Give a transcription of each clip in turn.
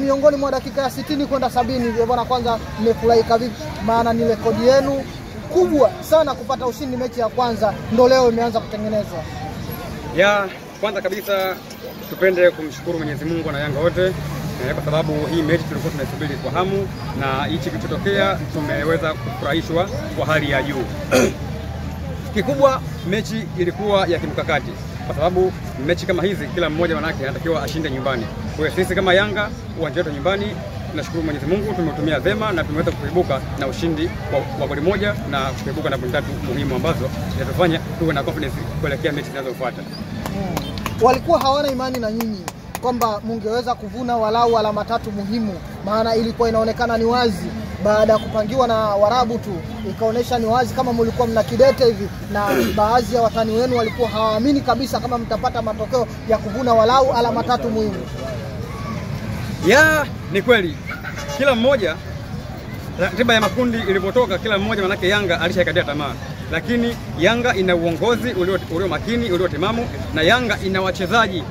miongoni mwa dakika ya 60 kwenda 70. Bwana, kwanza mmefurahika vipi? Maana ni rekodi yenu kubwa sana kupata ushindi mechi ya kwanza, ndio leo imeanza kutengenezwa. Ya kwanza kabisa tupende kumshukuru Mwenyezi Mungu na Yanga wote kwa sababu hii mechi tulikuwa tunasubiri kwa hamu, na hichi kilichotokea tumeweza kufurahishwa kwa hali ya juu. Kikubwa mechi ilikuwa ya kimkakati, kwa sababu mechi kama hizi kila mmoja manake anatakiwa ashinde nyumbani. Kwa hiyo sisi kama Yanga uwanja wetu nyumbani, tunashukuru Mwenyezi Mungu tumetumia vema na tumeweza kuibuka na ushindi wa goli moja na kuibuka na pointi 3 muhimu ambazo zinatufanya tuwe na confidence kuelekea mechi zinazofuata. Walikuwa hawana imani na nyinyi kwamba mungeweza kuvuna walau alama 3 muhimu, maana ilikuwa inaonekana ni wazi baada ya kupangiwa na Warabu tu, ikaonesha ni wazi kama mlikuwa mna kidete hivi, na baadhi ya watani wenu walikuwa hawaamini kabisa kama mtapata matokeo ya kuvuna walau alama 3 muhimu. Ya ni kweli, kila mmoja ratiba ya makundi ilipotoka, kila mmoja manake Yanga alishakatia tamaa, lakini Yanga ina uongozi ulio makini, ulio timamu, na Yanga ina wachezaji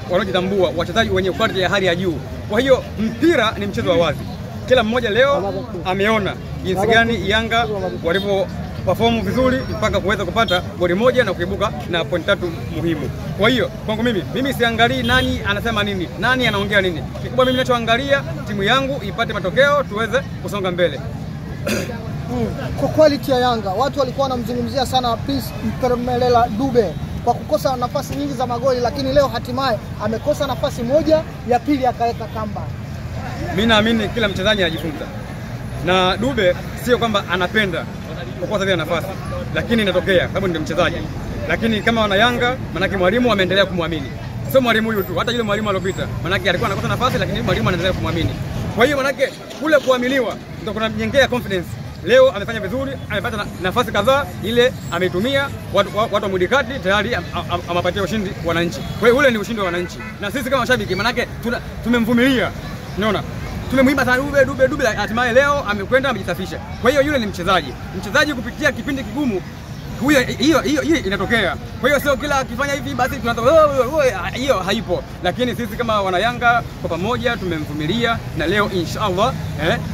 wanaojitambua, wachezaji wenye quality ya hali ya juu. Kwa hiyo mpira ni mchezo wa wazi. Kila mmoja leo ameona jinsi gani Yanga walivyo perform vizuri mpaka kuweza kupata goli moja na kuibuka na point 3 muhimu. Kwa hiyo kwangu mimi siangalii nani anasema nini, nani anaongea nini. Kikubwa mimi ninachoangalia timu yangu ipate matokeo tuweze kusonga mbele. Kwa quality ya Yanga, watu walikuwa wanamzungumzia sana Prince Mperemelela Dube kwa kukosa nafasi nyingi za magoli, lakini leo hatimaye amekosa nafasi moja, ya pili akaweka kamba. Mimi naamini kila mchezaji anajifunza, na Dube sio kwamba anapenda kukosa zile nafasi, lakini inatokea sababu ndio mchezaji. Lakini kama wana Yanga, manake mwalimu ameendelea kumwamini. Sio mwalimu huyu tu, hata yule mwalimu aliyopita, manake alikuwa anakosa nafasi lakini mwalimu anaendelea kumwamini. Kwa hiyo manake kule kuaminiwa ndio kunamjengea confidence. Leo amefanya vizuri, amepata nafasi kadhaa, ile ameitumia, watu wa mudikati tayari amapatia ushindi wananchi. Kwa hiyo ule ni ushindi wa wananchi, na sisi kama mashabiki manake tumemvumilia, unaona, tumemwimba sana Dube, hatimaye leo amekwenda amejisafisha. Kwa hiyo yule ni mchezaji kupitia kipindi kigumu, hiyo inatokea. Kwa hiyo sio kila akifanya hivi basi tunatoa, hiyo haipo. Lakini sisi kama wana Yanga kwa pamoja tumemvumilia, na leo inshallah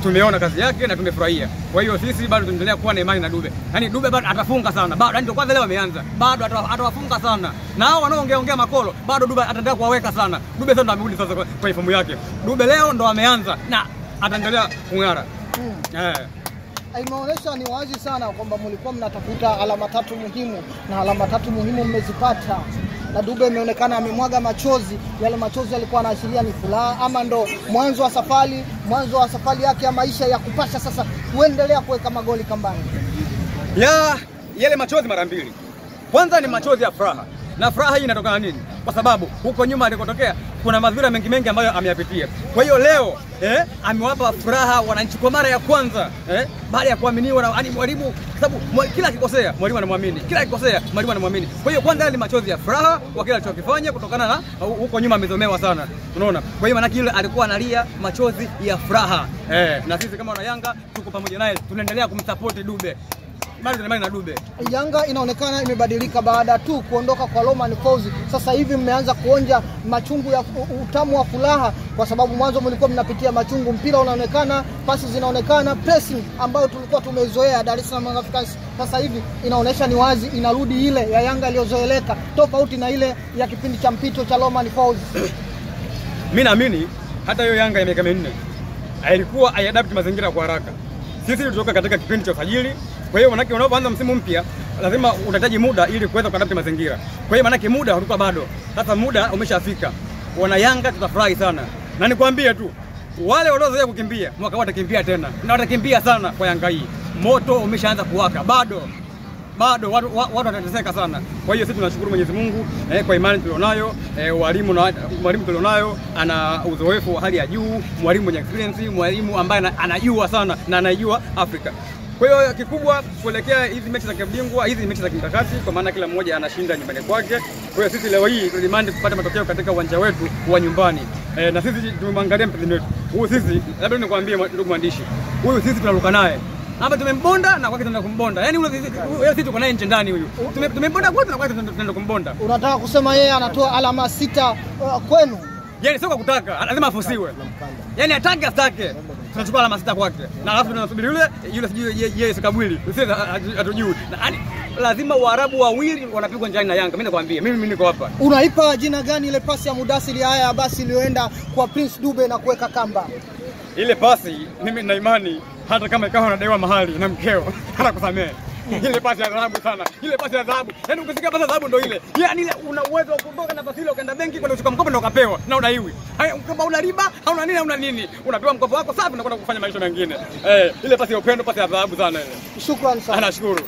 tumeona kazi yake na tumefurahia. Kwa hiyo sisi bado tunaendelea kuwa na imani na Dube. Yaani Dube bado atafunga sana. Bado ndio kwanza leo ameanza. Bado atawafunga sana. Na hao wanaoongea makolo bado Dube ataendelea kuwaweka sana. Dube sasa ndo amerudi sasa kwa fomu yake. Dube leo ndo ameanza na ataendelea kung'ara. Imeonyesha ni wazi sana kwamba mlikuwa mnatafuta alama 3 muhimu, na alama 3 muhimu mmezipata. Na Dube imeonekana amemwaga machozi, yale machozi yalikuwa yanaashiria ni furaha, ama ndo mwanzo wa safari yake ya maisha ya kupasha sasa kuendelea kuweka magoli kambani. Yale machozi mara mbili. Kwanza ni machozi ya furaha. Na furaha hii inatokana nini? Kwa sababu huko nyuma alikotokea kuna madhira mengi ambayo ameyapitia. Kwa hiyo leo amewapa furaha wananchi kwa mara ya kwanza baada ya kuaminiwa na mwalimu, sababu kila akikosea mwalimu anamwamini, kila akikosea mwalimu anamwamini. Kwa hiyo kwanza ni machozi ya furaha kwa kile alichokifanya, kutokana na huko nyuma amezomewa sana, unaona. Kwa hiyo maana yule alikuwa analia machozi ya furaha. Na sisi kama wana Yanga tuko pamoja naye, tunaendelea kumsupport Dube. Na Dube. Yanga inaonekana imebadilika baada tu kuondoka kwa Romain Folz. Sasa hivi mmeanza kuonja machungu ya utamu wa furaha, kwa sababu mwanzo mlikuwa mnapitia machungu. Mpira unaonekana, pasi zinaonekana, pressing ambayo tulikuwa tumezoea Dar es Salaam Africans, sasa hivi inaonesha ni wazi inarudi ile ya Yanga iliyozoeleka, tofauti na ile ya kipindi cha mpito cha Romain Folz. Mimi naamini hata hiyo Yanga ya miaka 4 ilikuwa aiadapt mazingira kwa haraka. Sisi tulitoka katika kipindi cha usajili. Kwa hiyo manake unapoanza msimu mpya lazima unahitaji muda ili kuweza kuadapt mazingira. Kwa hiyo manake muda hauko bado. Sasa muda umeshafika. Wana Yanga tutafurahi sana. Na nikwambie tu, wale waliozoea kukimbia mwaka watakimbia tena. Na watakimbia sana kwa Yanga hii. Moto umeshaanza kuwaka. Bado watu watateseka sana. Kwa hiyo sisi tunashukuru Mwenyezi Mungu kwa imani tulionayo, mwalimu tulionayo ana uzoefu wa hali ya juu, mwalimu mwenye experience, mwalimu ambaye anajua sana na anajua Afrika. Kwa hiyo kikubwa kuelekea hizi mechi za kibingwa, hizi mechi za kimkakati, kwa maana kila mmoja anashinda nyumbani kwake. Kwa hiyo sisi leo hii tulimandi kupata matokeo katika uwanja wetu wa nyumbani. Na sisi tumemwangalia mpinzani wetu. Huyu sisi, labda nikwambie ndugu mwandishi, huyu sisi tunaruka naye. Hapa tumembonda na kwake tunaenda kumbonda. Yaani ule sisi tuko naye nje ndani huyu. Tumembonda kwetu na kwake tunaenda kumbonda. Unataka kusema yeye anatoa alama 6 kwenu? Yaani sio kwa kutaka, lazima afusiwe. Yaani atake astake. Tunachukua alama 6 kwake. Na alafu tunasubiri yule sijui yeye Kabwili. Sisi hatujui. Yaani lazima Waarabu wawili wanapigwa njiani na Yanga. Mimi nakwambia, mimi niko hapa. Unaipa jina gani ile pasi ya Mudathir haya basi iliyoenda kwa Prince Dube na kuweka kamba? Ile pasi mimi nina imani hata kama ikawa unadaiwa mahali na mkeo hata kusamehe. Ile pasi ya dhahabu sana. Ile pasi ya dhahabu. Yaani ukisikia pasi ya dhahabu ndio ile. Yaani ile una uwezo wa kuondoka na pasi ile ukaenda benki kwenda kuchukua mkopo ndio ukapewa na udaiwi. Kama una riba au una nini? Unapewa mkopo wako safi na kwenda kufanya maisha mengine. Ile pasi ya upendo, pasi ya dhahabu sana ile. Shukrani sana. Nashukuru.